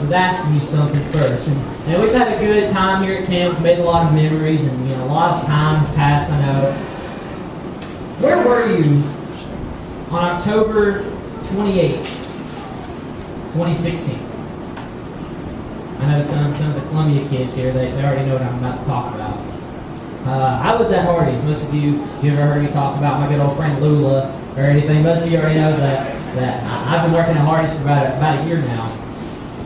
was asking you something first. And we've had a good time here at camp. We've made a lot of memories, and a lot of times passed, I know. Where were you on October 28th, 2016? I know some of the Columbia kids here, they already know what I'm about to talk about. I was at Hardee's. Most of you ever heard me talk about my good old friend Lula or anything. Most of you already know that I've been working at Hardee's for about a year now.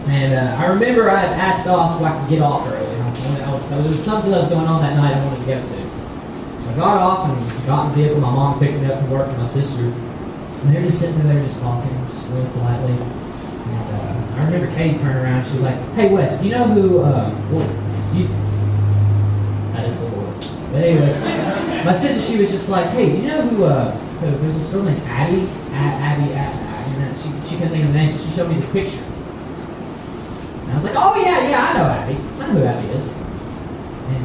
And I remember I had asked off so I could get off early. There was something that was going on that night I wanted to go to. So I got off and got in the vehicle. My mom picked me up from work and my sister. And they're just sitting there just talking, just really politely. And I remember Katie turned around and she was like, "Hey Wes, do you know who, that is the Lord." But anyways, my sister, she was just like, "Hey, do you know who there's this girl named Abby, and she couldn't think of the name, so she showed me this picture." And I was like, "Oh yeah, I know Abby. I know who Abby is." And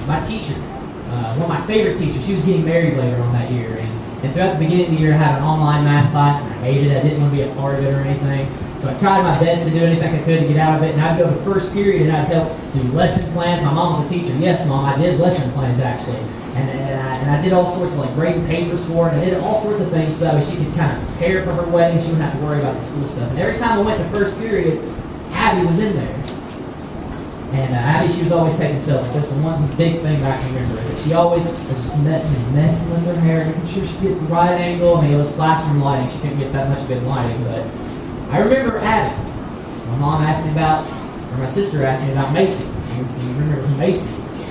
my teacher, one of my favorite teachers, she was getting married later on that year, and throughout the beginning of the year I had an online math class and I hated it. I didn't want to be a part of it or anything. So I tried my best to do anything I could to get out of it, and I'd go to first period and I'd help do lesson plans. My mom was a teacher. Yes, Mom, I did lesson plans actually. And I did all sorts of grading papers for her, and I did all sorts of things so she could kind of prepare for her wedding. She wouldn't have to worry about the school stuff. And every time I went to first period, Abby was in there. And Abby, she was always taking selfies. That's the one big thing that I can remember. That she always was just messing with her hair, making sure she get the right angle. I mean, it was classroom lighting. She couldn't get that much good lighting. But I remember Abby. My mom asked me about, or my sister asked me about Macy. Do you remember who Macy is?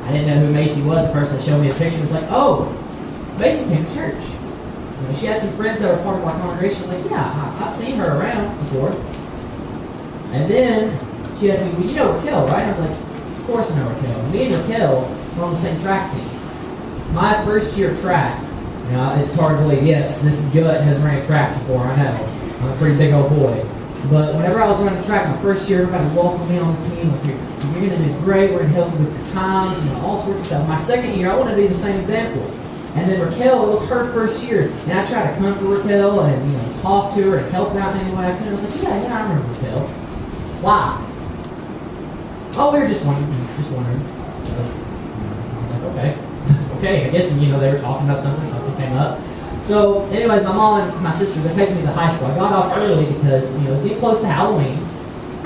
I didn't know who Macy was. The person that showed me a picture was like, "Oh, Macy came to church." She had some friends that were part of my congregation. I was like, "Yeah, I've seen her around before." And then she asked me, "Well, you know Raquel, right?" I was like, "Of course I know Raquel." Me and Raquel were on the same track team. My first year of track, it's hard to believe, yes, this gut has ran track before, I know. I'm a pretty big old boy. But whenever I was running track, my first year, everybody welcomed me on the team. Like, you're going to do great, we're going to help you with your times, all sorts of stuff. My second year, I wanted to be the same example. And then Raquel, it was her first year, and I tried to comfort Raquel and talk to her and help her out in any way I could. I was like, yeah, I remember Raquel. Why? Oh, we were just wondering. So, I was like, okay. I guess they were talking about something came up. So, anyways, my mom and my sister, they're taking me to high school. I got off early because it was getting close to Halloween,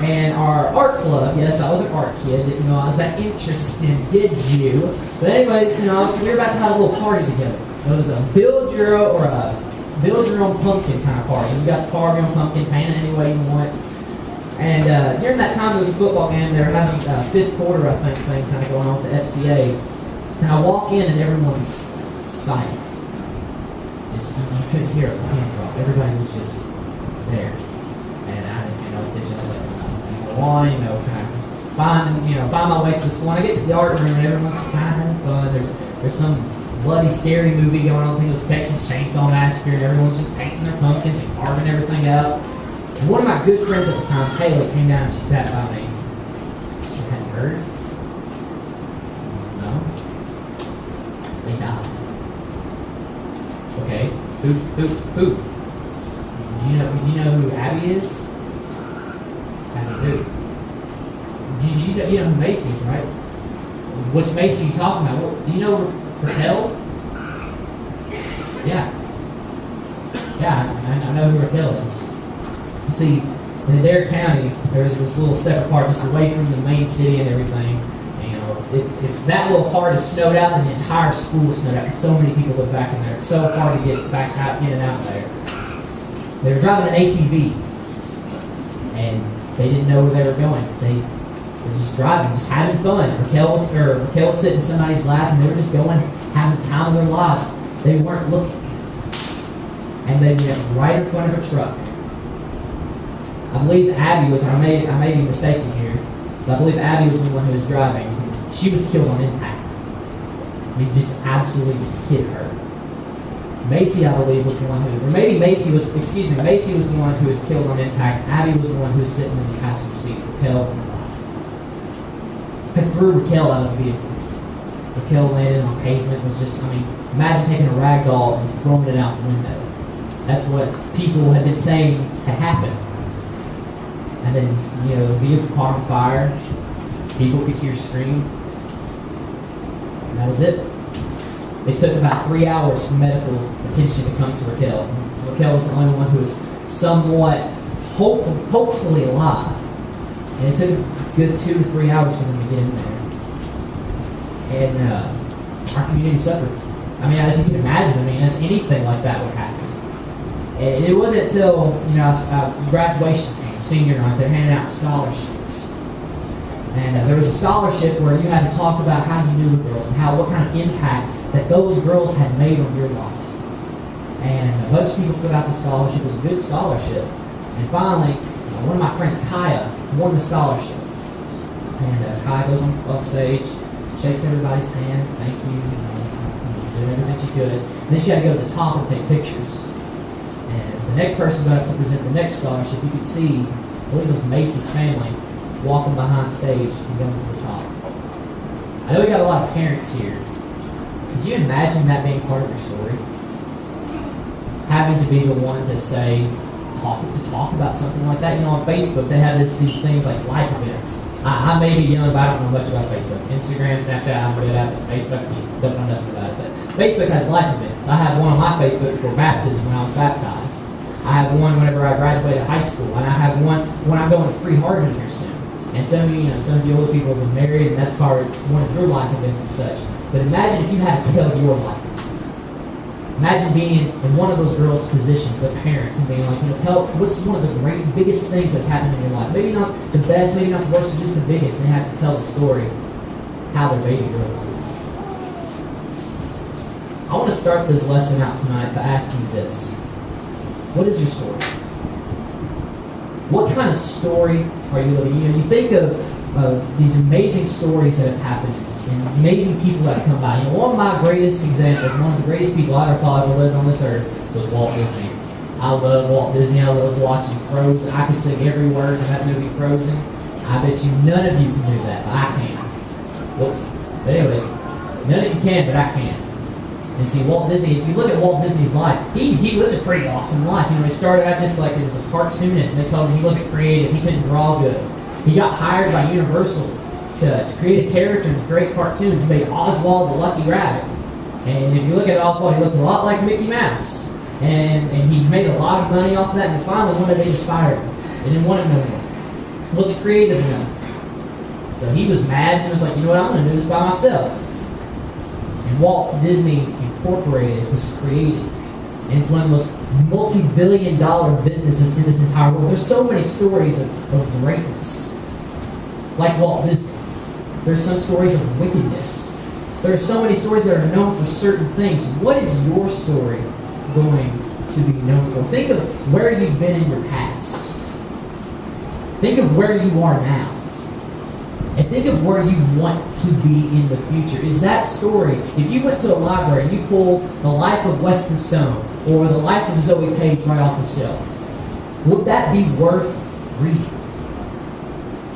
and our art club. Yes, I was an art kid. Didn't know I was that interested, did you? But anyways, we were about to have a little party together. It was a build your own pumpkin kind of party. You got to carve your own pumpkin, paint it any way you want. And during that time, there was a football game. They were having fifth quarter, I think, thing kind of going on with the FCA. And I walk in, and everyone's silent. You couldn't hear a pin drop. Everybody was just there. And I didn't pay no attention. I was like, go on, kind of find my way to the school. And I get to the art room, and everyone's just kind of having fun. There's some bloody, scary movie going on. I think it was Texas Chainsaw Massacre, and everyone's just painting their pumpkins and carving everything out. And one of my good friends at the time, Kaylee, came down and she sat by me. She hadn't heard. No. They died. Okay. Who? Do you know who Abby is? Abby who? You know who Macy is, right? Which Macy are you talking about? Do you know Raquel? Yeah. Yeah, I know who Raquel is. See, in Adair County, there's this little separate part just away from the main city and everything. If that little part is snowed out, then the entire school is snowed out because so many people live back in there. It's so hard to get back out, in and out there. They were driving an ATV, and they didn't know where they were going. They were just driving, just having fun. Raquel was sitting in somebody's lap, and they were just going, having the time of their lives. They weren't looking, and they went right in front of a truck. I believe Abby was, I may be mistaken here, but I believe Abby was the one who was driving. She was killed on impact. I mean, just absolutely just hit her. Macy, I believe, was the one who, or maybe Macy was the one who was killed on impact. Abby was the one who was sitting in the passenger seat. Raquel threw Raquel out of the vehicle. Raquel landed on pavement. Was just, imagine taking a rag doll and throwing it out the window. That's what people had been saying had happened. and then, the vehicle caught on fire. People could hear scream. And that was it. It took about 3 hours for medical attention to come to Raquel. Raquel was the only one who was somewhat hopefully alive. And it took a good 2 to 3 hours for them to get in there. And our community suffered. I mean, as you can imagine, as anything like that would happen. And it wasn't until, graduation, senior night, they're handing out scholarships. And there was a scholarship where you had to talk about how you knew the girls and what kind of impact that those girls had made on your life. And a bunch of people put out the scholarship. It was a good scholarship. And finally, one of my friends, Kaya, won the scholarship. And Kaya goes on stage, shakes everybody's hand, thank you, did everything she could. And then she had to go to the top and take pictures. And as the next person got up to present the next scholarship, you could see, I believe it was Macy's family, walking behind stage and going to the top. I know we got a lot of parents here. Could you imagine that being part of your story? Having to be the one to say, talk about something like that. On Facebook, they have these things like life events. I may be young, but I don't know much about Facebook. Instagram, Snapchat, I'm good at it. Facebook, don't know nothing about it. But Facebook has life events. I have one on my Facebook for baptism when I was baptized. I have one whenever I graduated high school, and I have one when I'm going to Free Hardening here soon. And some of you older people have been married, and that's part of one of your life events and such. But imagine if you had to tell your life event. Imagine being in one of those girls' positions, the parents, and being like, tell what's one of the biggest things that's happened in your life. Maybe not the best, maybe not the worst, but just the biggest. And they have to tell the story how their baby grew up. I want to start this lesson out tonight by asking you this. What is your story? What kind of story are you living? You think of these amazing stories that have happened and amazing people that have come by. One of my greatest examples, one of the greatest people I ever thought ever lived on this earth was Walt Disney. I love Walt Disney. I love watching Frozen. I could sing every word of that movie Frozen. I bet you none of you can do that, but I can. Whoops. But anyways, none of you can, but I can. And see, Walt Disney, if you look at Walt Disney's life, he lived a pretty awesome life. He started out just like as a cartoonist, and they told him he wasn't creative, he couldn't draw good. He got hired by Universal to create a character and create cartoons. He made Oswald the Lucky Rabbit. And if you look at Oswald, he looks a lot like Mickey Mouse. And he made a lot of money off of that, and finally one day they just fired him. They didn't want him no more. He wasn't creative enough. So he was mad, and he was like, I'm going to do this by myself. And Walt Disney Incorporated was created. And it's one of the most multi-billion-dollar businesses in this entire world. There's so many stories of greatness. Like Walt Disney. There's some stories of wickedness. There are so many stories that are known for certain things. What is your story going to be known for? Think of where you've been in your past. Think of where you are now. And think of where you want to be in the future. Is that story, if you went to a library and you pulled The Life of Weston Stone or The Life of Zoe Page right off the shelf, would that be worth reading?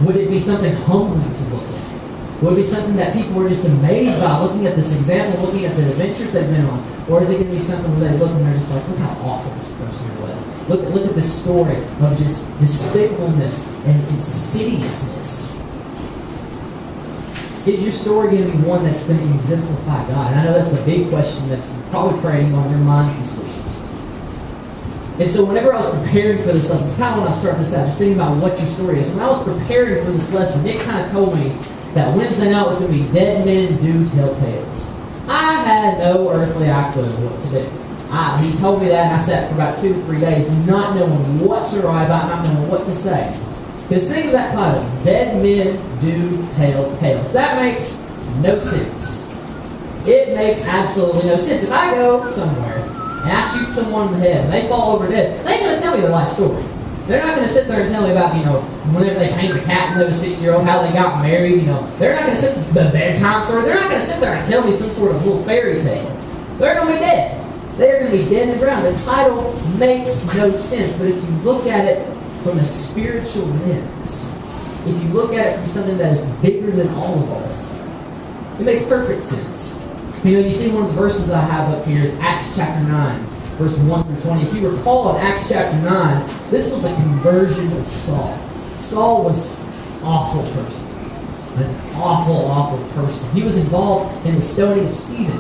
Would it be something humbling to look at? Would it be something that people were just amazed by, looking at this example, looking at the adventures they've been on? Or is it going to be something where they look and they're just like, look how awful this person was. Look at this story of just despicableness and insidiousness. Is your story going to be one that's going to exemplify God? And I know that's the big question that's probably creating on your mind this week. And so whenever I was preparing for this lesson, it's kind of when I start this out, just thinking about what your story is. When I was preparing for this lesson, Nick kind of told me that Wednesday night was going to be Dead Men Do Tell Tales. I had no earthly clue what to do. He told me that, and I sat for about 2 to 3 days not knowing what to write about, not knowing what to say. Because think of that title, Dead Men Do Tell Tales. That makes no sense. It makes absolutely no sense. If I go somewhere and I shoot someone in the head and they fall over dead, they ain't going to tell me their life story. They're not going to sit there and tell me about, whenever they paint the cat when they were 6-year-old, how they got married, They're not going to sit the bedtime story. They're not going to sit there and tell me some sort of little fairy tale. They're going to be dead. They're going to be dead in the ground. The title makes no sense, but if you look at it from a spiritual lens, if you look at it from something that is bigger than all of us, it makes perfect sense. You see one of the verses I have up here is Acts chapter 9, verse 1 through 20. If you recall in Acts chapter 9, this was the conversion of Saul. Saul was an awful person. An awful, awful person. He was involved in the stoning of Stephen.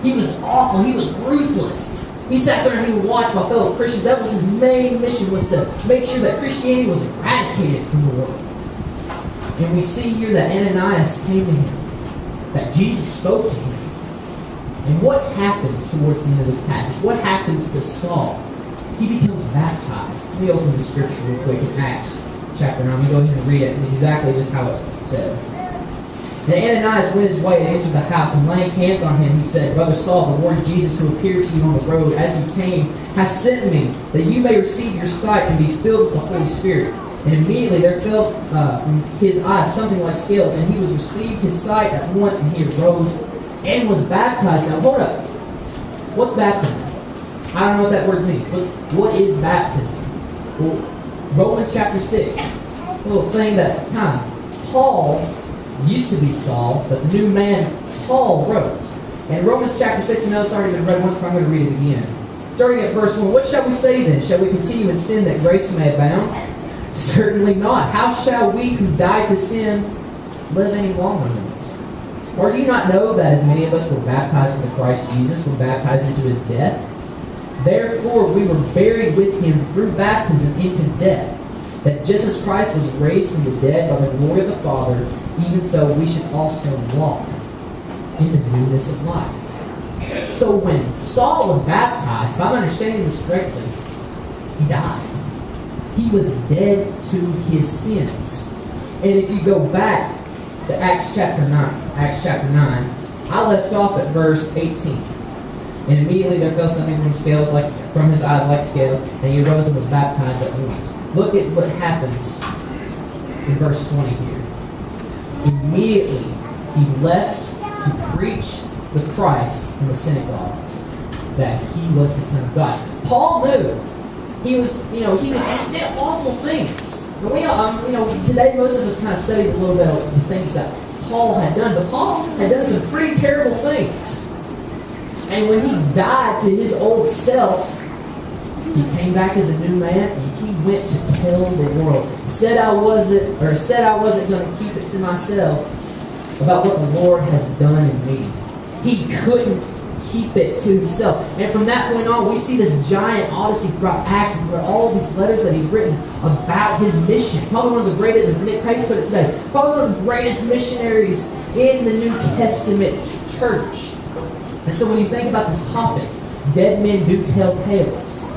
He was awful. He was ruthless. He sat there and he would watch my fellow Christians. That was his main mission, was to make sure that Christianity was eradicated from the world. And we see here that Ananias came to him, that Jesus spoke to him. And what happens towards the end of this passage? What happens to Saul? He becomes baptized. Let me open the scripture real quick in Acts chapter 9. Let me go ahead and read it exactly just how it's said. And Ananias went his way and entered the house, and laying hands on him, he said, Brother Saul, the Lord Jesus, who appeared to you on the road as you came, has sent me, that you may receive your sight and be filled with the Holy Spirit. And immediately there fell from his eyes something like scales, and he was received his sight at once, and he arose and was baptized. Now hold up. What's baptism? I don't know what that word means. What is baptism? Well, Romans chapter 6. A little thing that kind of Paul used to be Saul, but the new man Paul wrote. And Romans chapter 6, I know it's already been read once, but I'm going to read it again. Starting at verse 1, what shall we say then? Shall we continue in sin that grace may abound? Certainly not. How shall we who died to sin live any longer in it? Or do you not know that as many of us were baptized into Christ Jesus, were baptized into his death? Therefore we were buried with him through baptism into death, that just as Christ was raised from the dead by the glory of the Father, even so we should also walk in the newness of life. So when Saul was baptized, if I'm understanding this correctly, he died. He was dead to his sins. And if you go back to Acts chapter 9, I left off at verse 18. And immediately there fell something from his eyes like scales, and he arose and was baptized at once. Look at what happens in verse 20 here. Immediately he left to preach the Christ in the synagogues, that he was the Son of God. Paul knew he did awful things. Today most of us kind of studied a little bit of the things that Paul had done, but Paul had done some pretty terrible things. And when he died to his old self, he came back as a new man, and he went to tell the world. Said I wasn't going to keep it to myself about what the Lord has done in me. He couldn't keep it to himself. And from that point on, we see this giant odyssey throughout Acts and throughout all of these letters that he's written about his mission. Probably one of the greatest, as Nick Pace put it today, probably one of the greatest missionaries in the New Testament church. And so when you think about this topic, dead men do tell tales.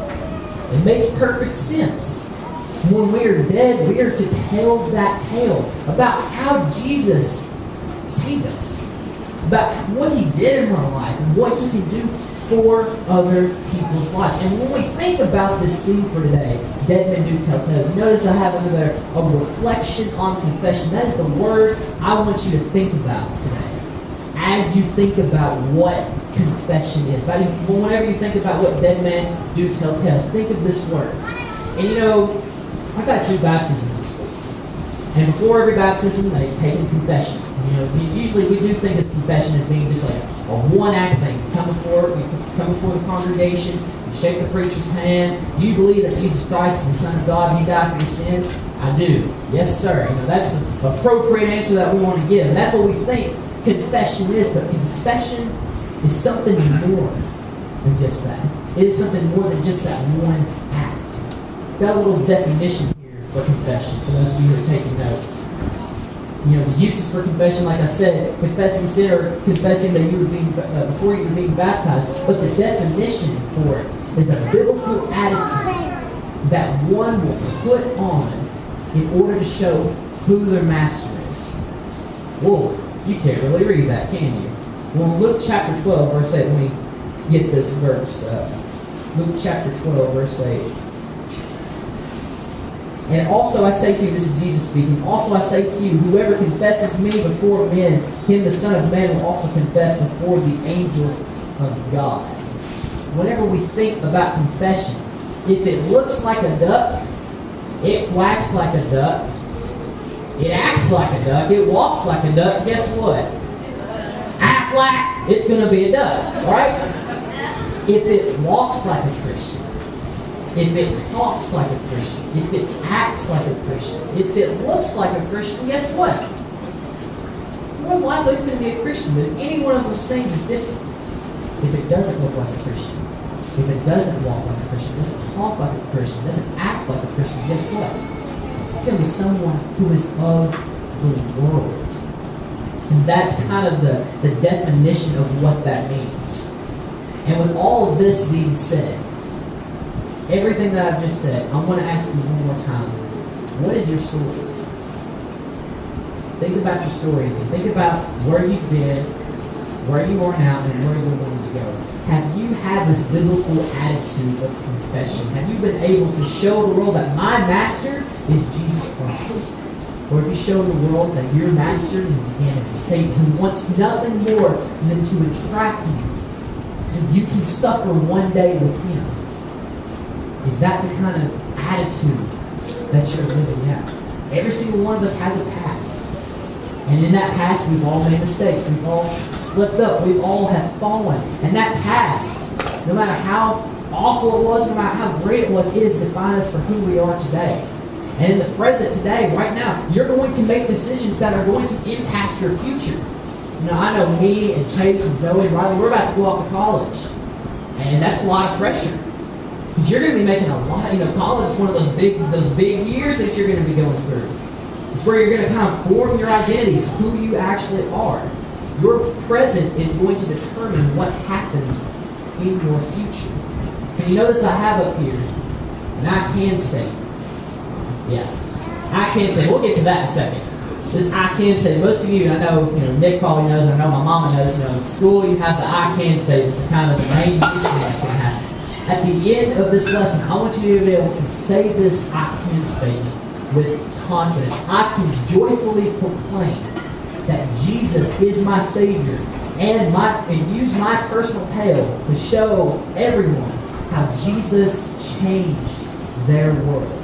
It makes perfect sense. When we are dead, we are to tell that tale about how Jesus saved us, about what he did in our life and what he can do for other people's lives. And when we think about this theme for today, dead men do tell tales, notice I have under there a reflection on confession. That is the word I want you to think about today. As you think about what confession is, whenever you think about what dead men do tell tales, think of this word. And I've got 2 baptisms in school. And before every baptism, they take in confession. Usually we do think of confession as being just like a one-act thing. You come before the congregation, you shake the preacher's hand. Do you believe that Jesus Christ is the Son of God and he died for your sins? I do. Yes, sir. That's the appropriate answer that we want to give. And that's what we think confession is, but confession is something more than just that. It is something more than just that one act. Got a little definition here for confession, for those of you who are taking notes. The uses for confession, like I said, confessing sin or confessing that you were being before you were being baptized. But the definition for it is a biblical attitude that one will put on in order to show who their master is. Whoa. You can't really read that, can you? Well, in Luke chapter 12, verse 8, let me get this verse. Luke chapter 12, verse 8. And also I say to you, this is Jesus speaking, also I say to you, whoever confesses me before men, him the Son of Man will also confess before the angels of God. Whenever we think about confession, if it looks like a duck, it quacks like a duck, it acts like a duck, it walks like a duck, guess what? Act like it's going to be a duck, right? If it walks like a Christian, if it talks like a Christian, if it acts like a Christian, if it looks like a Christian, guess what? More than likely it's going to be a Christian, but any one of those things is different. If it doesn't look like a Christian, if it doesn't walk like a Christian, doesn't talk like a Christian, doesn't act like a Christian, guess what? It's going to be someone who is of the world. And that's kind of the definition of what that means. And with all of this being said, everything that I've just said, I want to ask you one more time. What is your story? Think about your story. Think about where you've been, where you are now, and where you're wanting to go. Have you had this biblical attitude of confession? Have you been able to show the world that my master is Jesus Christ? Or have you shown the world that your master is the enemy, Satan, who wants nothing more than to entrap you so you can suffer one day with him? Is that the kind of attitude that you're living out? Every single one of us has a past. And in that past, we've all made mistakes. We've all slipped up. We all have fallen. And that past, no matter how awful it was, no matter how great it was, it has defined us for who we are today. And in the present today, right now, you're going to make decisions that are going to impact your future. You know, I know me and Chase and Zoe and Riley, we're about to go off to college. And that's a lot of pressure. Because you're going to be making a lot, college is one of those big years that you're going to be going through. It's where you're going to kind of form your identity, who you actually are. Your present is going to determine what happens in your future. And you notice I have up here an I can statement. Yeah, I can say. We'll get to that in a second. This I can say. Most of you, I know, Nick probably knows. I know my mama knows. In school you have the I can statements, and kind of the main teaching that's going to happen. At the end of this lesson, I want you to be able to say this I can statement with confidence. I can joyfully proclaim that Jesus is my Savior, and use my personal tale to show everyone how Jesus changed their world.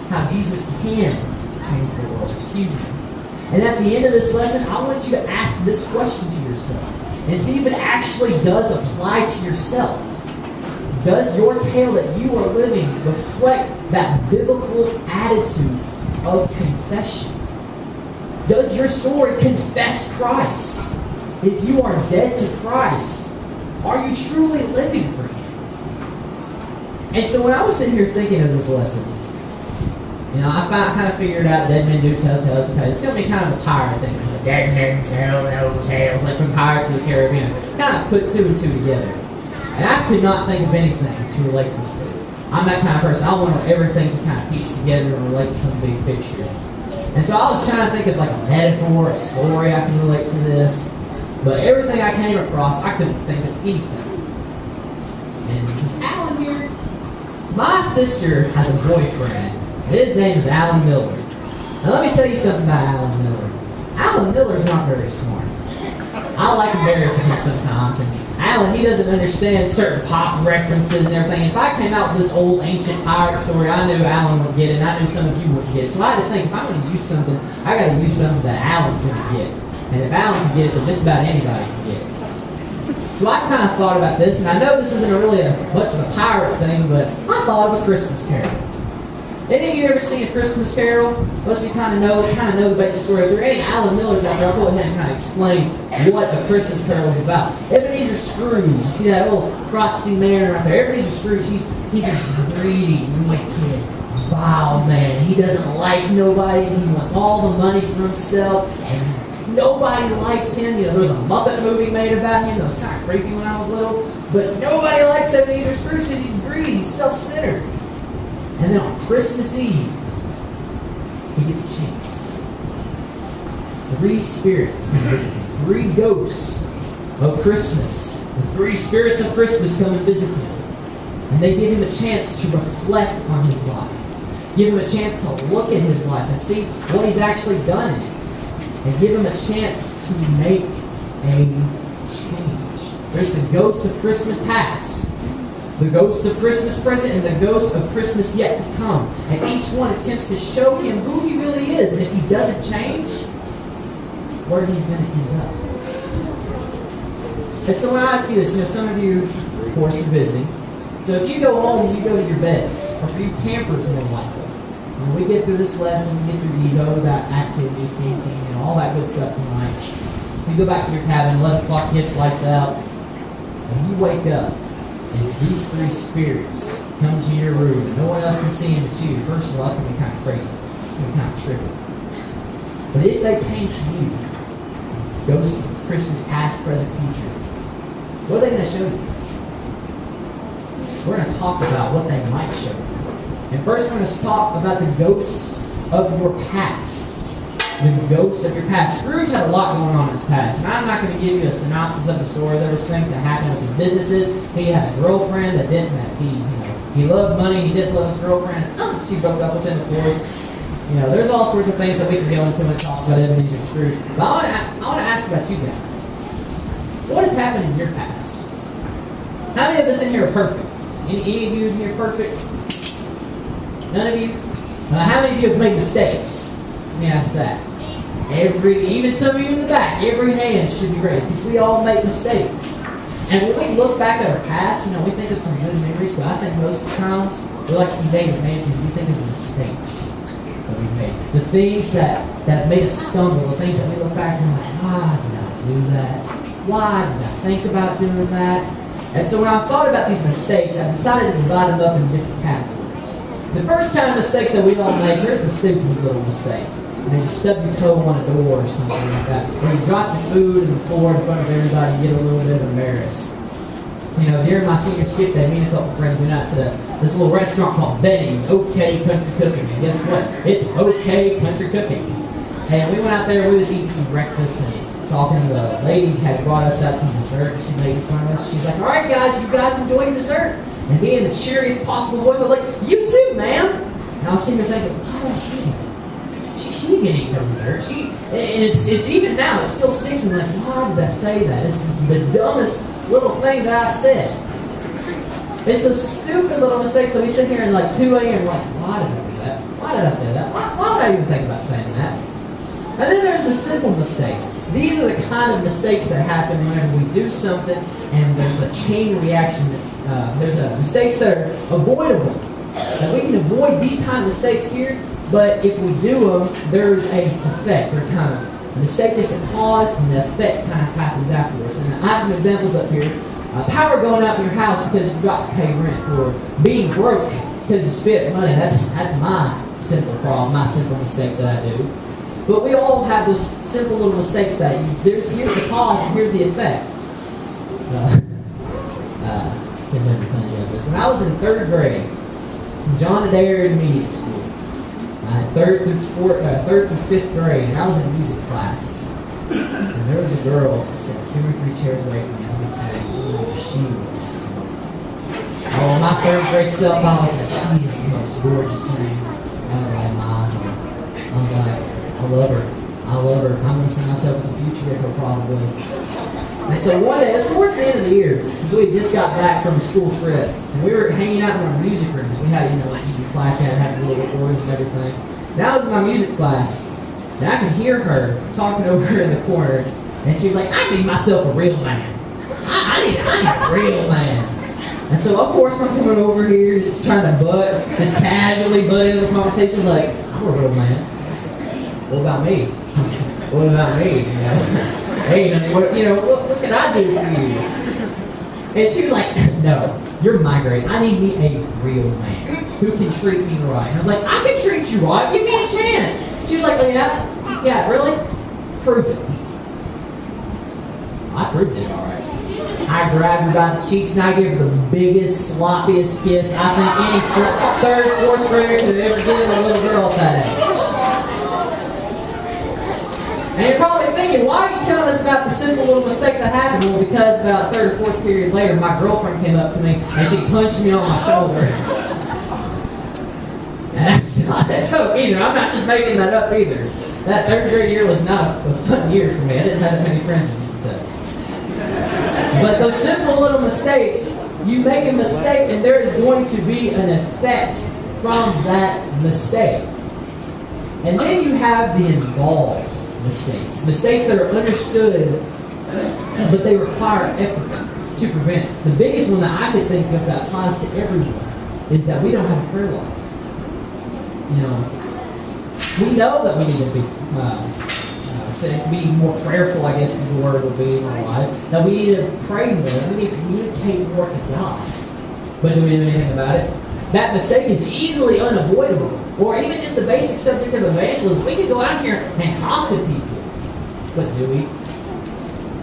How Jesus can change the world. Excuse me. And at the end of this lesson, I want you to ask this question to yourself and see if it actually does apply to yourself. Does your tale that you are living reflect that biblical attitude of confession? Does your story confess Christ? If you are dead to Christ, are you truly living for Him? And so when I was sitting here thinking of this lesson, I kind of figured out dead men do tell tales. Okay, it's going to be kind of a pirate thing. Like, dead men tell no tales, like from Pirates of the Caribbean. Kind of put two and two together. And I could not think of anything to relate this to. I'm that kind of person. I want everything to kind of piece together and relate to some big picture. And so I was trying to think of like a metaphor, a story I can relate to this. But everything I came across, I couldn't think of anything. And is Alan here? My sister has a boyfriend. His name is Alan Miller. Now let me tell you something about Alan Miller. Alan Miller's not very smart. I like embarrassing him sometimes. And Alan, he doesn't understand certain pop references and everything. If I came out with this old ancient pirate story, I knew Alan would get it, and I knew some of you wouldn't get it. So I had to think, if I'm going to use something, I got to use something that Alan's going to get. And if Alan can get it, then just about anybody can get it. So I kind of thought about this, and I know this isn't really much of a pirate thing, but I thought of a Christmas Carol. Any of you ever seen A Christmas Carol? Most of you kind of know the basic story. If there are any Alan Millers out there, I'll go ahead and kind of explain what A Christmas Carol is about. Ebenezer Scrooge, you see that old crotchety man right there? Ebenezer Scrooge, he's a greedy, wicked, vile man. He doesn't like nobody, and he wants all the money for himself, and nobody likes him. There was a Muppet movie made about him that was kind of creepy when I was little, but nobody likes Ebenezer Scrooge because he's greedy, he's self-centered. And then on Christmas Eve, he gets a chance. 3 spirits come visit him. 3 ghosts of Christmas. The 3 spirits of Christmas come and visit him. And they give him a chance to reflect on his life. Give him a chance to look at his life and see what he's actually done in it. And give him a chance to make a change. There's the ghost of Christmas past, the ghost of Christmas present, and the ghost of Christmas yet to come. And each one attempts to show him who he really is. And if he doesn't change, where he's going to end up. And so when I ask you this, some of you, of course, are visiting. So if you go home and you go to your beds, or for you campers more likely, when we get through this lesson, we get through the Evo, that activities, canteen, and all that good stuff tonight, you go back to your cabin, 11 o'clock hits, lights out, and you wake up, and these three spirits come to your room, and no one else can see them but you. First of all, that's going to be kind of crazy. It's going to be kind of tricky. But if they came to you, ghosts of Christmas past, present, future, what are they going to show you? We're going to talk about what they might show you. And first we're going to talk about the ghosts of your past. The ghosts of your past. Scrooge had a lot going on in his past. And I'm not going to give you a synopsis of the story. There was things that happened with his businesses. He had a girlfriend that didn't, he loved money, he didn't love his girlfriend. She broke up with him, of course. There's all sorts of things that we can go into when it talks about Ebenezer Scrooge. But I want to ask about you guys. What has happened in your past? How many of us in here are perfect? Any of you in here perfect? None of you? How many of you have made mistakes? Let me ask that. Even some of you in the back, every hand should be raised because we all make mistakes. And when we look back at our past, we think of some good memories, but I think most of the times, we're like David Nancy's, we think of the mistakes that we made. The things that made us stumble, the things that we look back and we're like, why did I do that? Why did I think about doing that? And so when I thought about these mistakes, I decided to divide them up in different categories. The first kind of mistake that we all make, here's the stupid little mistake. You stub your toe on a door or something like that. Or you drop your food on the floor in front of everybody and get a little bit embarrassed. During my senior skip day, me and a couple friends went out to this little restaurant called Betty's OK Country Cooking. And guess what? It's OK Country Cooking. And we went out there, we was eating some breakfast and talking. The lady had brought us out some dessert. She made fun of us. She's like, all right, guys, you guys enjoy your dessert? And being the cheeriest possible voice, I was like, you too, ma'am. And I was sitting there thinking, why did I say that? She didn't eat no dessert. And it's even now, it still sticks with me like, why did I say that? It's the dumbest little thing that I said. It's those stupid little mistakes that we sit here and like 2 a.m. like, why did I do that? Why did I say that? Why would I even think about saying that? And then there's the simple mistakes. These are the kind of mistakes that happen whenever we do something and there's a chain reaction. There's mistakes that are avoidable. Now we can avoid these kind of mistakes here, but if we do them, there's a effect. They're kind of, the mistake is the cause and the effect kind of happens afterwards. And I have some examples up here. Power going out in your house because you got to pay rent, or being broke because you spent money. That's my simple problem, my simple mistake that I do. But we all have those simple little mistakes that here's the cause and here's the effect. I can't remember telling you guys this. When I was in 3rd grade, John Adair Intermediate School, third through 5th grade, and I was in music class. And there was a girl that sat 2 or 3 chairs away from me. She was, my 3rd grade self, I was like, she is the most gorgeous thing I ever had my eyes on. I was like, I love her. I'm going to see myself in the future with her probably. And so one day, it was towards the end of the year, because we had just got back from a school trip, and we were hanging out in our music rooms. We had, like music class, had the little recordings and everything. That was my music class. And I could hear her talking over in the corner, and she was like, I need myself a real man. I need a real man. And so, of course, I'm coming over here, just trying to just casually butt into the conversation, like, I'm a real man. What about me? What about me? Hey, what can I do for you? And she was like, no, you're my grade. I need me a real man who can treat me right. And I was like, I can treat you right. Give me a chance. She was like, oh, yeah, really? Prove it. I proved it all right. I grabbed her by the cheeks and I gave her the biggest, sloppiest kiss I think any 3rd, 4th grader could have ever given a little girl at that age. And you're probably thinking, why are you telling us about the simple little mistake that happened? Well, because about a 3rd or 4th period later, my girlfriend came up to me and she punched me on my shoulder. And that's not a joke either. I'm not just making that up either. That 3rd grade year was not a fun year for me. I didn't have that many friends as you can tell. But those simple little mistakes, you make a mistake and there is going to be an effect from that mistake. And then you have the involved mistakes. Mistakes that are understood, but they require effort. to prevent it. The biggest one that I could think of that applies to everyone is that we don't have a prayer life. You know, we know that we need to be more prayerful, I guess the word would be in our lives, that we need to pray more, we need to communicate more to God. But do we do anything about it? That mistake is easily unavoidable. Or even just the basic subject of evangelism. We can go out here and talk to people. But do we?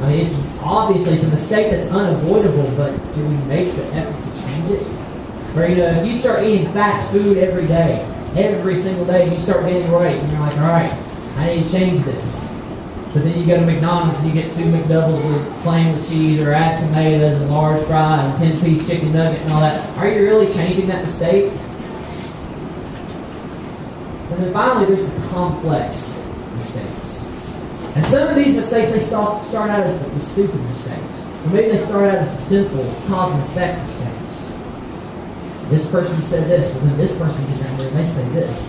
I mean, it's obviously it's a mistake that's unavoidable, but do we make the effort to change it? Or, you know, if you start eating fast food every day, every single day, you start getting right, and you're like, all right, I need to change this. But then you go to McDonald's and you get 2 McDoubles with plain with cheese, or add tomatoes and large fry and 10-piece chicken nugget and all that. Are you really changing that mistake? And then finally, there's the complex mistakes. And some of these mistakes, they start out as the stupid mistakes. Or maybe they start out as the simple cause and effect mistakes. This person said this, well then this person gets angry and they say this.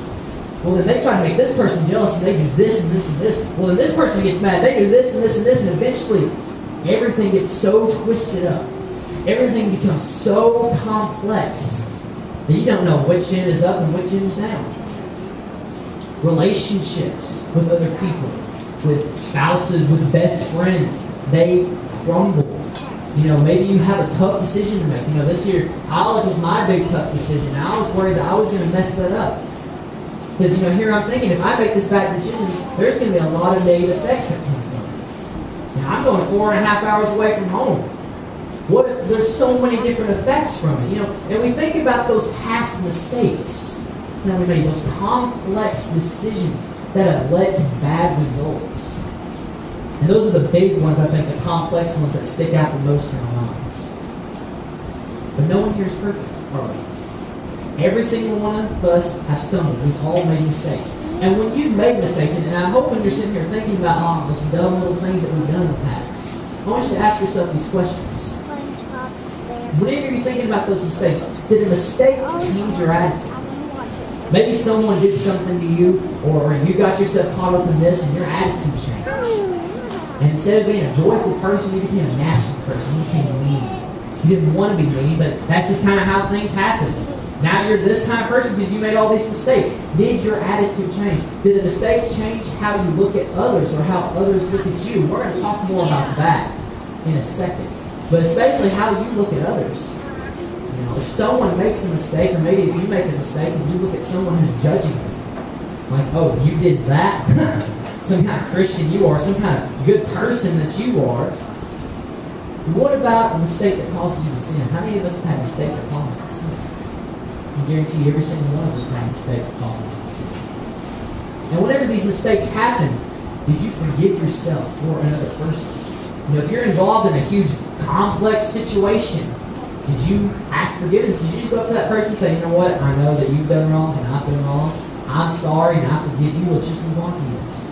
Well then they try to make this person jealous and they do this and this and this. Well then this person gets mad, they do this and this and this, and eventually everything gets so twisted up. Everything becomes so complex that you don't know which end is up and which end is down. Relationships with other people, with spouses, with best friends, they crumble. You know, maybe you have a tough decision to make. You know, this year, college was my big tough decision. And I was worried that I was going to mess that up. Because, you know, here I'm thinking, if I make this bad decision, there's going to be a lot of negative effects that come from it. Now, I'm going 4.5 hours away from home. What if there's so many different effects from it? You know, and we think about those past mistakes that we made, those complex decisions that have led to bad results. And those are the big ones, I think, the complex ones that stick out the most in our minds. But no one here is perfect, are we? Every single one of us have stumbled. We've all made mistakes. And when you've made mistakes, and I hope when you're sitting here thinking about those dumb little things that we've done in the past, I want you to ask yourself these questions. Whenever you're thinking about those mistakes, did a mistake change your attitude? Maybe someone did something to you, or you got yourself caught up in this and your attitude changed. And instead of being a joyful person, you became a nasty person. You became mean. You didn't want to be mean, but that's just kind of how things happen. Now you're this kind of person because you made all these mistakes. Did your attitude change? Did the mistake change how you look at others or how others look at you? We're going to talk more about that in a second. But especially how you look at others. You know, if someone makes a mistake, or maybe if you make a mistake and you look at someone who's judging you, like, oh, you did that? Some kind of Christian you are, some kind of good person that you are. What about a mistake that causes you to sin? How many of us have had mistakes that cause us to sin? I guarantee you every single one of us had a mistake that causes us to sin. And whenever these mistakes happen, did you forgive yourself or another person? You know, if you're involved in a huge, complex situation, did you ask forgiveness? Did you just go up to that person and say, you know what, I know that you've done wrong and I've done wrong. I'm sorry and I forgive you. Let's just move on from this.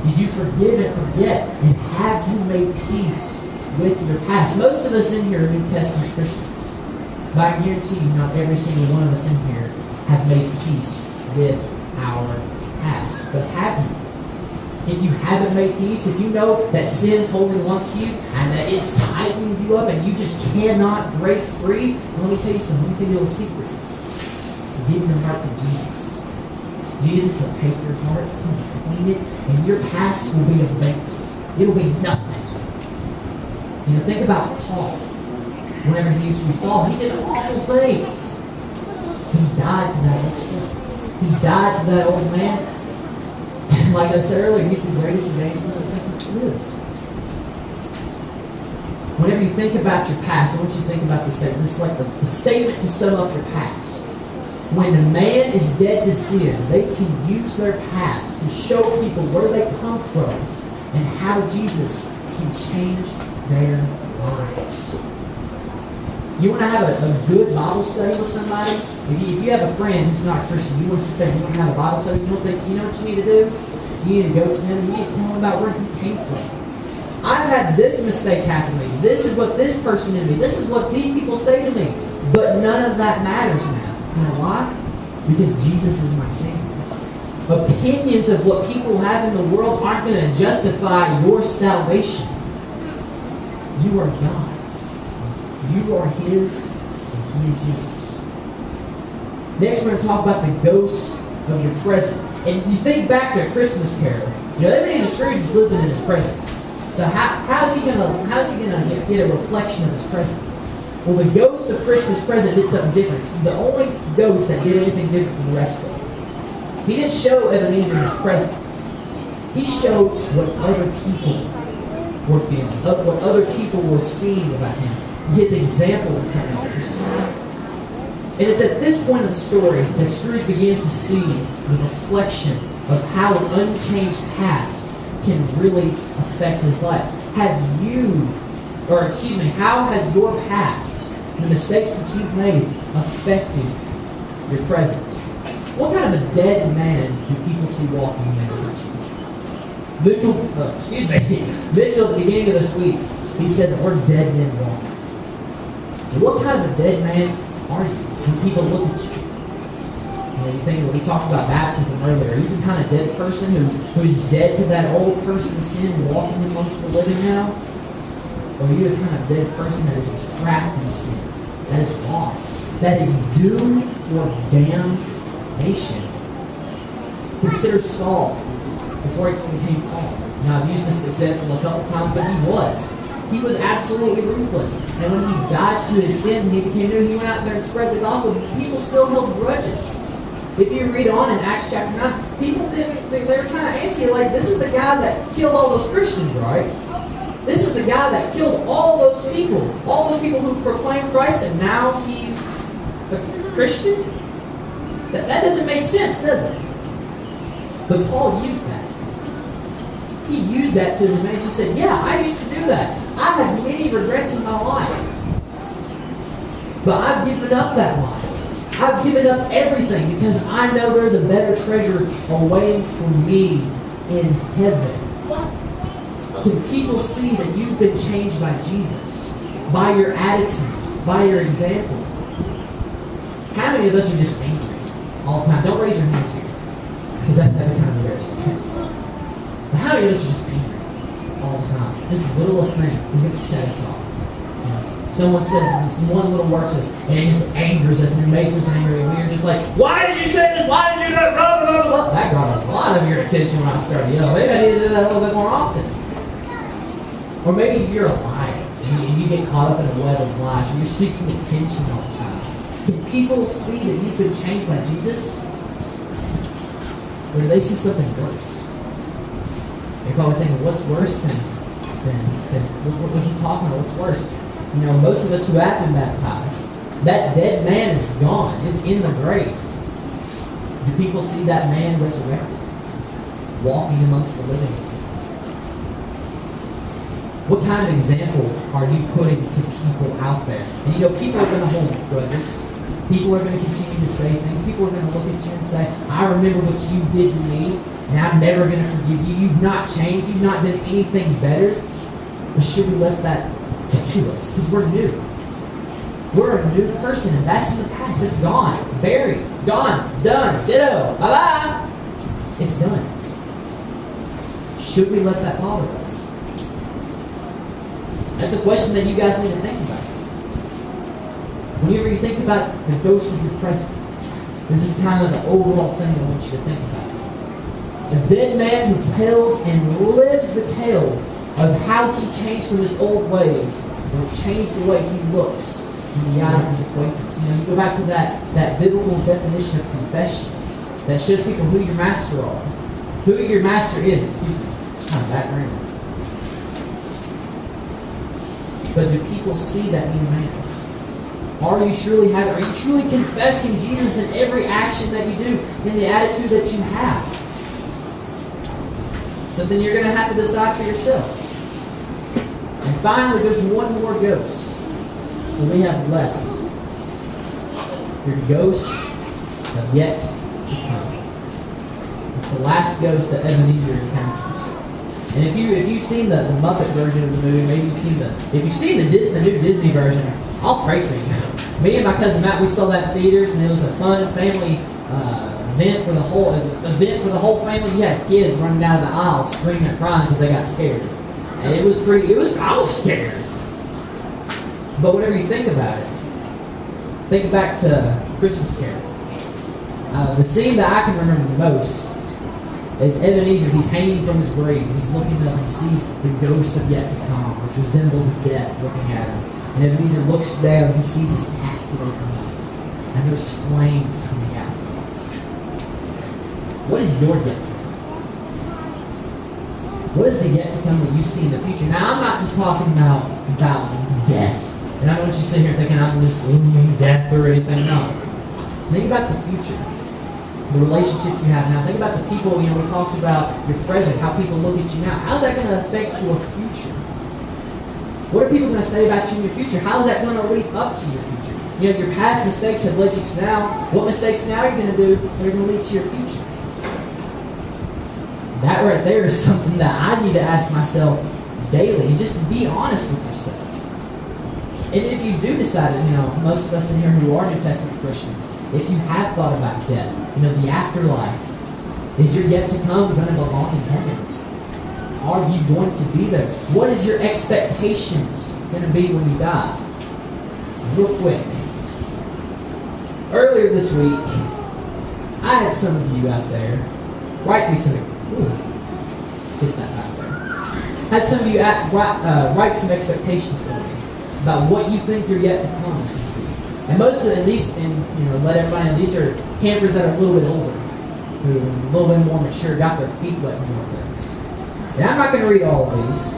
Did you forgive and forget? And have you made peace with your past? Most of us in here are New Testament Christians. But I guarantee you not every single one of us in here have made peace with our past. But have you? If you haven't made peace, if you know that sin is holding on to you and that it's tightening you up and you just cannot break free, let me tell you something. Let me tell you a little secret. Give your heart to Jesus. Jesus will take your heart, He will clean it, and your past will be a vapor. It will be nothing. You know, think about Paul. Whenever he used to be Saul, he did awful things. He died to that old sin. He died to that old man. And like I said earlier, he's the greatest evangelist that's ever lived. Whenever you think about your past, I want you to think about this statement. This is like the statement to sum up your past. When a man is dead to sin, they can use their past to show people where they come from and how Jesus can change their lives. You want to have a good Bible study with somebody? If you have a friend who's not a Christian, you want to sit there and you can have a Bible study, you know what you need to do? You need to go to them and you need to tell them about where he came from. I've had this mistake happen to me. This is what this person did to me. This is what these people say to me. But none of that matters now. You know why? Because Jesus is my Savior. Opinions of what people have in the world aren't going to justify your salvation. You are God's. You are His, and He is yours. Next, we're going to talk about the ghosts of your present. And you think back to a Christmas Carol. Ebenezer Scrooge was living in his present. So how is he gonna get a reflection of his present? Well, the ghost of Christmas present did something different. It's the only ghost that did anything different from the rest of them. He didn't show Ebenezer his present. He showed what other people were feeling, what other people were seeing about him, his example to others. And it's at this point in the story that Scrooge begins to see the reflection of how an unchanged past can really affect his life. How has your past, the mistakes that you've made, affected your present? What kind of a dead man do people see walking in Mitchell, Mitchell at the beginning of this week, he said that we're dead men walking. What kind of a dead man are you when people look at you? You think, we talked about baptism earlier. Are you the kind of dead person who's dead to that old person's sin, walking amongst the living now? Or are you the kind of dead person that is trapped in sin, that is lost, that is doomed for damnation? Consider Saul before he became Paul. Now, I've used this example a couple times, but he was absolutely ruthless. And when he died to his sins and he became new, he went out there and spread the gospel. People still held grudges. If you read on in Acts chapter 9, people they were kind of antsy. Like, this is the guy that killed all those Christians, right? This is the guy that killed all those people who proclaimed Christ, and now he's a Christian? That doesn't make sense, does it? But Paul used that. He used that to his advantage. He said, yeah, I used to do that. I have many regrets in my life. But I've given up that life. I've given up everything because I know there's a better treasure awaiting for me in heaven. Can people see that you've been changed by Jesus, by your attitude, by your example? How many of us are just angry all the time? Don't raise your hands here, because that'd be kind of embarrassing. But how many of us are just angry all the time? Just the littlest thing is going to set us off. Someone says this one little word to us, and it just angers us and it makes us angry, and we're just like, why did you say this? Why did you do that? Blah, blah, blah. That got a lot of your attention when I started yelling. Maybe I need to do that a little bit more often. Or maybe you're a liar and you get caught up in a web of lies, or you're seeking attention all the time. Can people see that you've been changed by Jesus? Or do they see something worse? They're probably thinking, what's worse than what are you talking about? What's worse? You know, most of us who have been baptized, that dead man is gone. It's in the grave. Do people see that man resurrected, walking amongst the living? What kind of example are you putting to people out there? And you know, people are going to hold grudges. People are going to continue to say things. People are going to look at you and say, I remember what you did to me, and I'm never going to forgive you. You've not changed. You've not done anything better. But should we let that get to us? Because we're new. We're a new person, and that's in the past. It's gone. Buried. Gone. Done. Ditto. Bye-bye. It's done. Should we let that bother us? That's a question that you guys need to think about. Whenever you think about the ghost of your present, this is kind of the overall thing I want you to think about. A dead man who tells and lives the tale of how he changed from his old ways, or changed the way he looks in the eyes of his acquaintance. You know, you go back to that biblical definition of confession that shows people who your master are. Who your master is, excuse me. Kind of background. But do people see that new man? Are you truly confessing Jesus in every action that you do, in the attitude that you have? Something you're going to have to decide for yourself. And finally, there's one more ghost that we have left. Your ghosts have yet to come. It's the last ghost that Ebenezer encounters. And if you've seen the Muppet version of the movie, maybe if you've seen the new Disney version, I'll pray for you. Me and my cousin Matt, we saw that in theaters, and it was a fun family event for the whole family. You had kids running down the aisle screaming and crying because they got scared. And I was scared. But whenever you think about it, think back to Christmas Carol. The scene that I can remember the most is Ebenezer. He's hanging from his grave. He's looking up and sees the ghost of yet to come, which resembles death looking at him. And Ebenezer looks down and he sees his casket open up. And there's flames coming out. What is your yet to come? What is the yet to come that you see in the future? Now, I'm not just talking about death. And I don't want you to sit here thinking I'm just looming death or anything. No. Think about the future. The relationships you have now. Think about the people, we talked about your present, how people look at you now. How's that going to affect your future? What are people going to say about you in your future? How is that going to lead up to your future? Your past mistakes have led you to now. What mistakes now are you going to do that are going to lead to your future? That right there is something that I need to ask myself daily. And just be honest with yourself. And if you do decide, most of us in here who are New Testament Christians, if you have thought about death, the afterlife, is your yet to come going to belong in heaven? Are you going to be there? What is your expectations going to be when you die? Real quick. Earlier this week, I had some of you out there write me some. Get that out there. Had some of you write some expectations for me about what you think your yet to come is going to be. And most of them, let everybody know, these are campers that are a little bit older, who are a little bit more mature, got their feet wet and more things. And I'm not going to read all of these,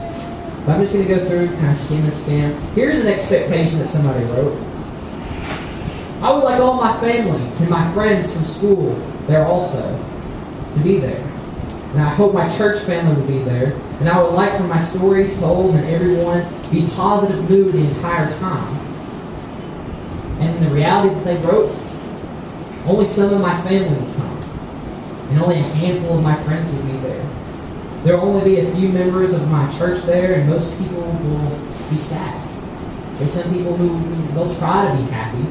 but I'm just going to go through, kind of skim and scan. Here's an expectation that somebody wrote. I would like all my family and my friends from school there also to be there. And I hope my church family will be there. And I would like for my stories told and everyone be positive mood the entire time. And in the reality that they wrote, only some of my family will come. And only a handful of my friends will be there. There will only be a few members of my church there, and most people will be sad. There's some people who they'll try to be happy,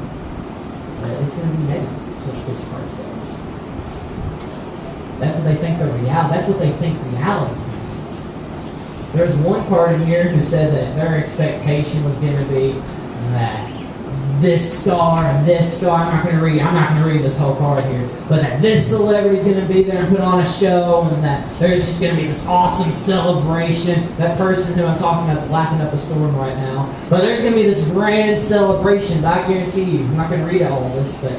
but it's going to be negative. That's what this part says. That's what they think That's what they think reality is going to be. There's one card in here who said that their expectation was going to be that this star and this star. I'm not going to read this whole card here, but that this celebrity is going to be there and put on a show, and that there's just going to be this awesome celebration. That person who I'm talking about is laughing up a storm right now. But there's going to be this grand celebration. But I guarantee you, I'm not going to read all of this, but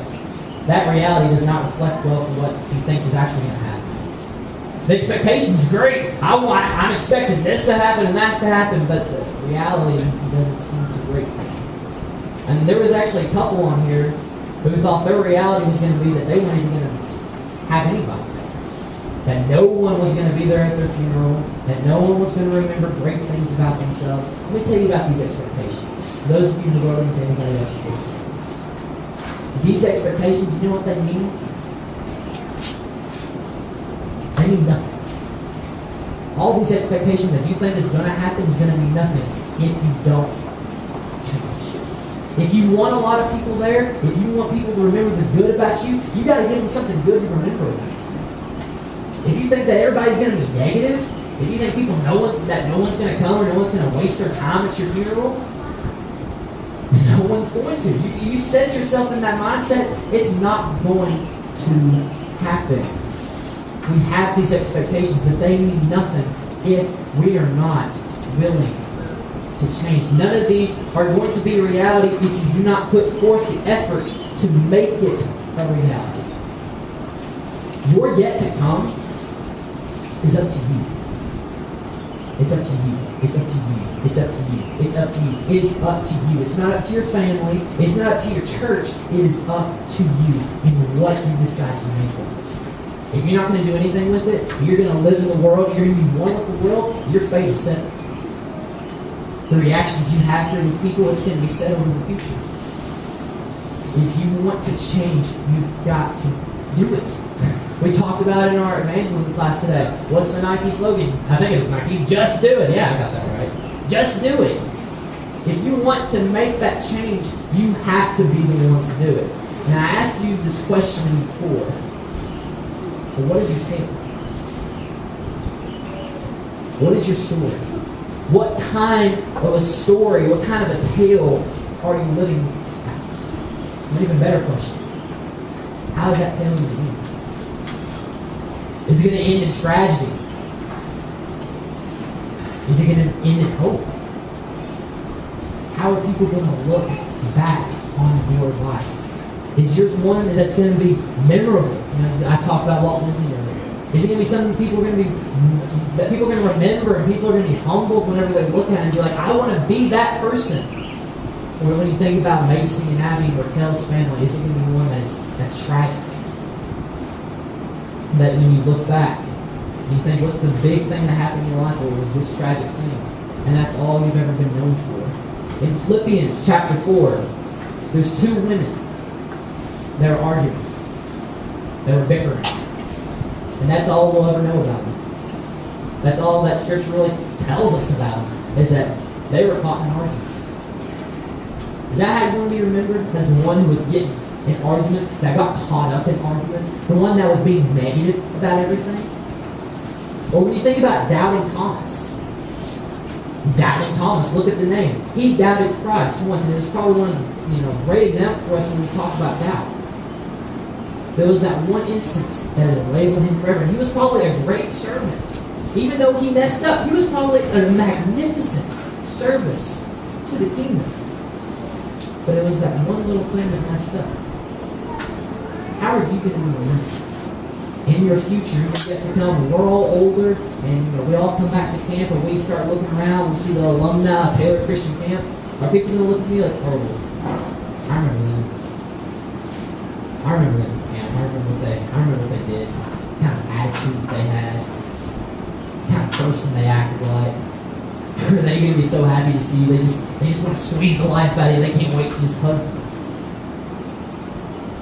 that reality does not reflect well for what he thinks is actually going to happen. The expectation is great. I'm expecting this to happen and that to happen, but the reality doesn't seem too great. And there was actually a couple on here who thought their reality was going to be that they weren't even going to have anybody there. That no one was going to be there at their funeral. That no one was going to remember great things about themselves. Let me tell you about these expectations. For those of you who wrote into anybody else's expectations. These expectations, you know what they mean? They mean nothing. All these expectations that you think is going to happen is going to mean nothing if you don't change. If you want a lot of people there, if you want people to remember the good about you, you got to give them something good to remember about. If you think that everybody's going to be negative, if you think that no one's going to come or no one's going to waste their time at your funeral, no one's going to. You set yourself in that mindset, it's not going to happen. We have these expectations, but they mean nothing if we are not willing to change. None of these are going to be a reality if you do not put forth the effort to make it a reality. Your yet to come is up to you. It's up to you. It's up to you. It's up to you. It's up to you. It is up to you. It's not up to your family. It's not up to your church. It is up to you and what you decide to make of it. If you're not going to do anything with it, you're going to live in the world, you're going to be one with the world, your fate is set. The reactions you have for the people, it's going to be settled in the future. If you want to change, you've got to do it. We talked about it in our evangelism class today. What's the Nike slogan? I think it was Nike. Just do it. Yeah, I got that right. Just do it. If you want to make that change, you have to be the one to do it. And I asked you this question before. So what is your table? What is your story? What kind of a story, what kind of a tale are you living out? An even better question. How is that tale going to end? Is it going to end in tragedy? Is it going to end in hope? How are people going to look back on your life? Is yours one that's going to be memorable? I talked about Walt Disney earlier. Is it going to be something people are going to remember, and people are going to be humbled whenever they look at it and be like, I want to be that person? Or when you think about Macy and Abby, Raquel's family, is it going to be one that's tragic? That when you look back, you think, what's the big thing that happened in your life? Or was this tragic thing? And that's all you've ever been known for. In Philippians chapter 4, there's two women that were arguing. They were bickering. And that's all we'll ever know about them. That's all that Scripture really tells us about them, is that they were caught in an argument. Is that how you want to be remembered? As the one who was getting in arguments, that got caught up in arguments? The one that was being negative about everything? Or when you think about doubting Thomas. Doubting Thomas, look at the name. He doubted Christ once, and it was probably one of the great example for us when we talk about doubt. There was that one instance that has labeled him forever. He was probably a great servant. Even though he messed up, he was probably a magnificent service to the kingdom. But it was that one little thing that messed up. How are you going to be remembered? In your future, you're yet to come. We're all older, and we all come back to camp, and we start looking around. We see the alumni of Taylor Christian Camp. Are people going to look at me like, oh, I remember them. I remember them. I remember what they did, what kind of attitude they had, what kind of person they acted like. They're going to be so happy to see you. They just want to squeeze the life out of you. They can't wait to just hug you.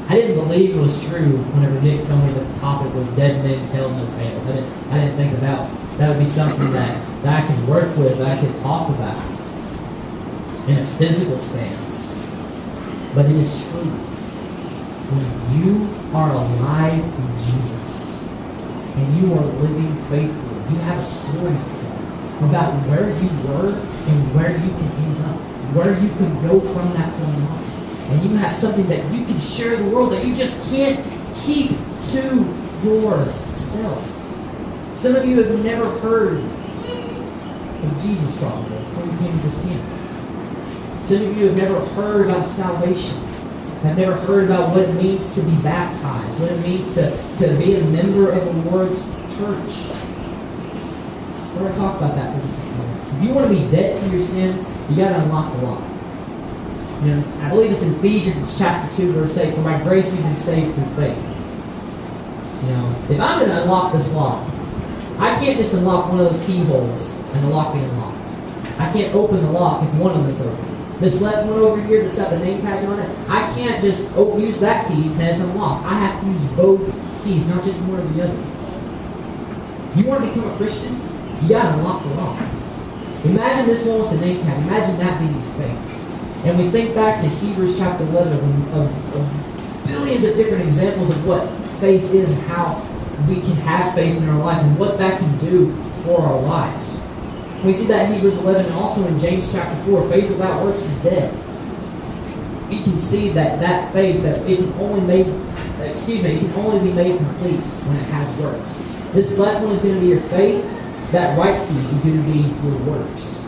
I didn't believe it was true whenever Nick told me that the topic was dead men tell no tales. I didn't think about that would be something that I could work with, that I could talk about in a physical stance. But it is true. When you are alive in Jesus and you are living faithfully, you have a story to tell about where you were and where you can end up, where you can go from that point on. And you have something that you can share with the world that you just can't keep to yourself. Some of you have never heard of Jesus probably before you came to this camp. Some of you have never heard about salvation. I've never heard about what it means to be baptized, what it means to be a member of the Lord's church. We're going to talk about that for just a few minutes. If you want to be dead to your sins, you got to unlock the lock. I believe it's in Ephesians chapter 2, verse 8, for by grace you've been saved through faith. If I'm going to unlock this lock, I can't just unlock one of those keyholes and the lock be unlocked. I can't open the lock if one of them is open. This left one over here that's got the name tag on it, I can't just use that key and it's unlocked. I have to use both keys, not just one or the other. You want to become a Christian? You got to unlock the lock. Imagine this one with the name tag. Imagine that being faith. And we think back to Hebrews chapter 11 of billions of different examples of what faith is and how we can have faith in our life and what that can do for our lives. We see that in Hebrews 11 and also in James chapter 4. Faith without works is dead. We can see that faith, that it can only be made complete when it has works. This left one is going to be your faith. That right key is going to be your works.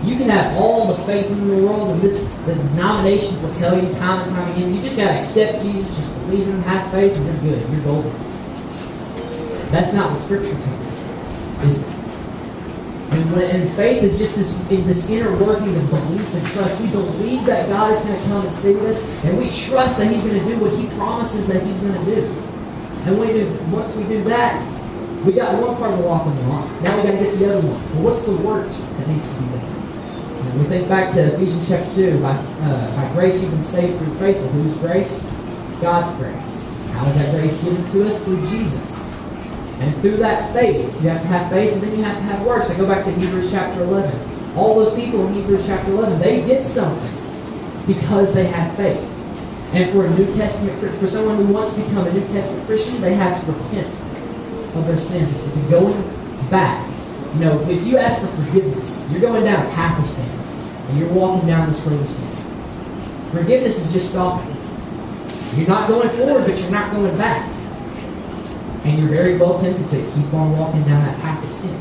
You can have all the faith in the world, and the denominations will tell you time and time again, you just got to accept Jesus, just believe in Him, have faith, and you're good. You're golden. That's not what Scripture tells us, is it? And faith is just this inner working of belief and trust. We believe that God is going to come and save us, and we trust that He's going to do what He promises that He's going to do. And once we do that, we got one part of the lock unlocked. Now we got to get the other one. Well, what's the works that needs to be done? And we think back to Ephesians chapter 2. By grace you've been saved through faith. Well, whose grace? God's grace. How is that grace given to us? Through Jesus. And through that faith, you have to have faith, and then you have to have works. I go back to Hebrews chapter 11. All those people in Hebrews chapter 11, they did something because they had faith. And for a New Testament, for someone who wants to become a New Testament Christian, they have to repent of their sins. It's going back You know, if you ask for forgiveness, you're going down a path of sin, and you're walking down this road of sin. Forgiveness is just stopping. You're not going forward, but you're not going back. And you're very well tempted to keep on walking down that path of sin.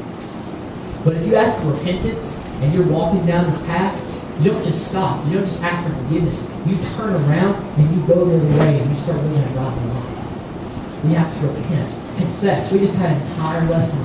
But if you ask for repentance, and you're walking down this path, you don't just stop. You don't just ask for forgiveness. You turn around, and you go the other way, and you start living a godly life. We have to repent, confess. We just had an entire lesson